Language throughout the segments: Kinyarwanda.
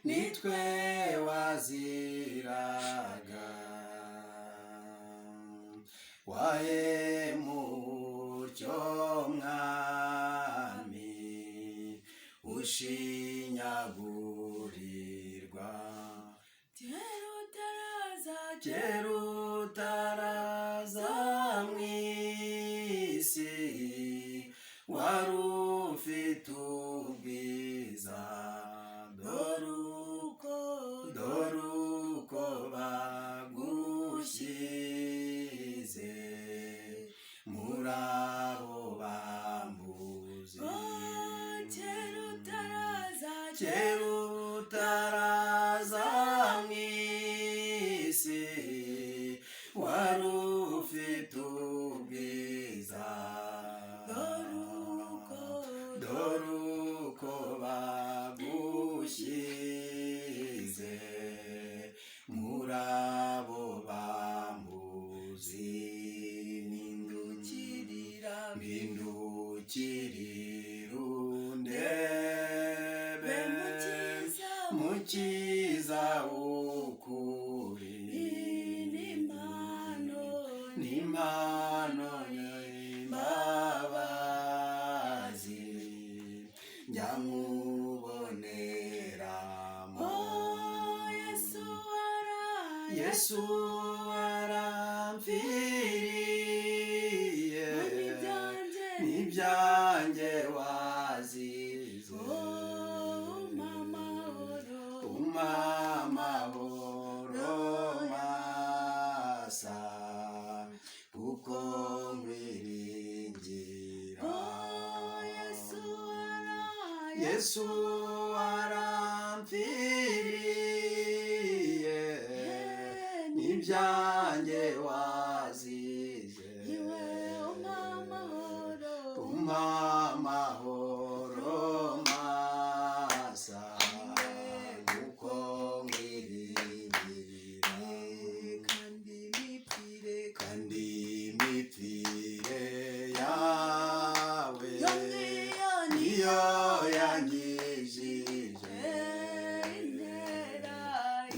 nitwe waziraga wahemutyo mwami ushinyagurirwa kera utaraza mw'isi wari ufite ubwiza dore uko bagushyize muri abo bambuzi kera utaraza mw'isi wari ufite ubwiza dore uko bagushyize muri abo bambuzi mpindukirira undebe mukiza w'ukuri n'impano y'imbabazi njya nkuboneramo Yesu waramfiriye n'ibyanjye wazize umpa amahoro masa kuko nkwiringira Yesu waramfiriye n'ibyanjye wazize umpa amahoro masa kuko nkwiringira kandi imipfire yawe niyo yanyijije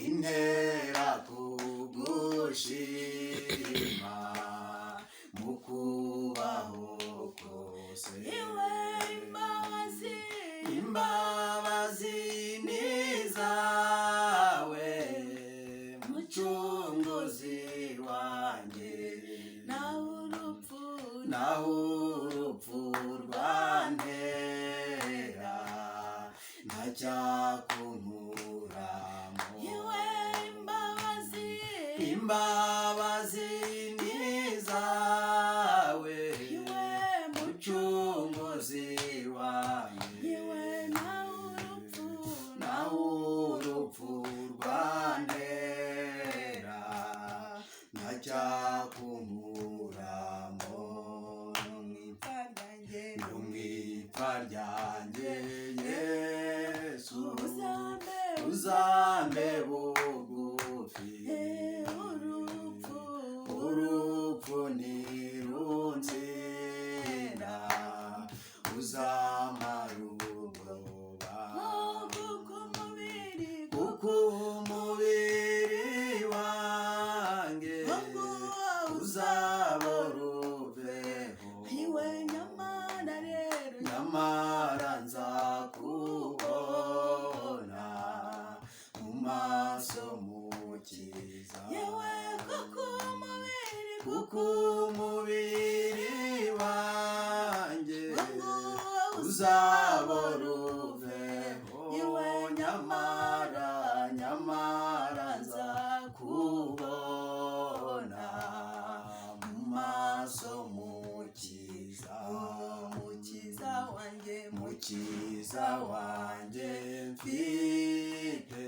intera kugushima mu kubaho kose imbabazi ni zawe mucunguzi wanjye naho urupfu rwantera ntacyakunkuramo imbabazi ni zawe mucunguzi wanjye naho urupfu rwantera ntacyakunkuramo no mw'ipfa ryanjye Yesu uzambe bugufi urupfu ntirunsinda uzamara ubwoba kuko umubiri wanjye uzabora uveho nyamara nzakubona mu maso mukiza kuko umubiri wanjye uzabora uveho nyamara nzakubona mu maso mukiza wanjye mfite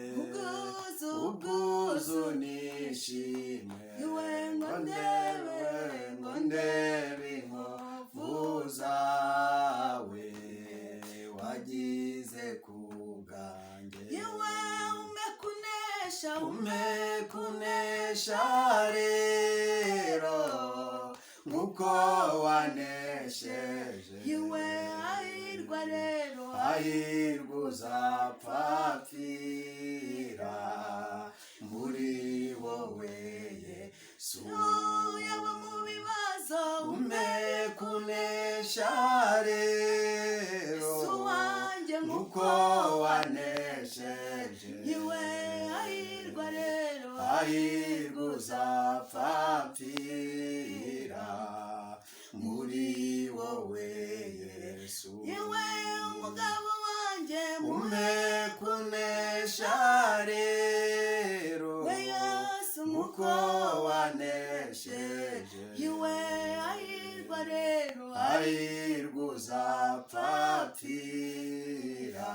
ubwuzu nishimwe ngo ndebe inkovu zawe wagize ku bwanjye umekunesha rero nk'uko wanesheje hahirwa rero hahirwa uzapfapfira muri wowe Yesu. yaba mu bibazo Ume kunesha rero Yesu wanjye nuko wanesheje iwe hahirwa rero hahirwa uzapfapfira muri wowe Yesu. iwe umugabo wanjye Ume kunesha rero we Yesu nuko wanesheje iwe hahirwa rero hahirwa uzapfapfira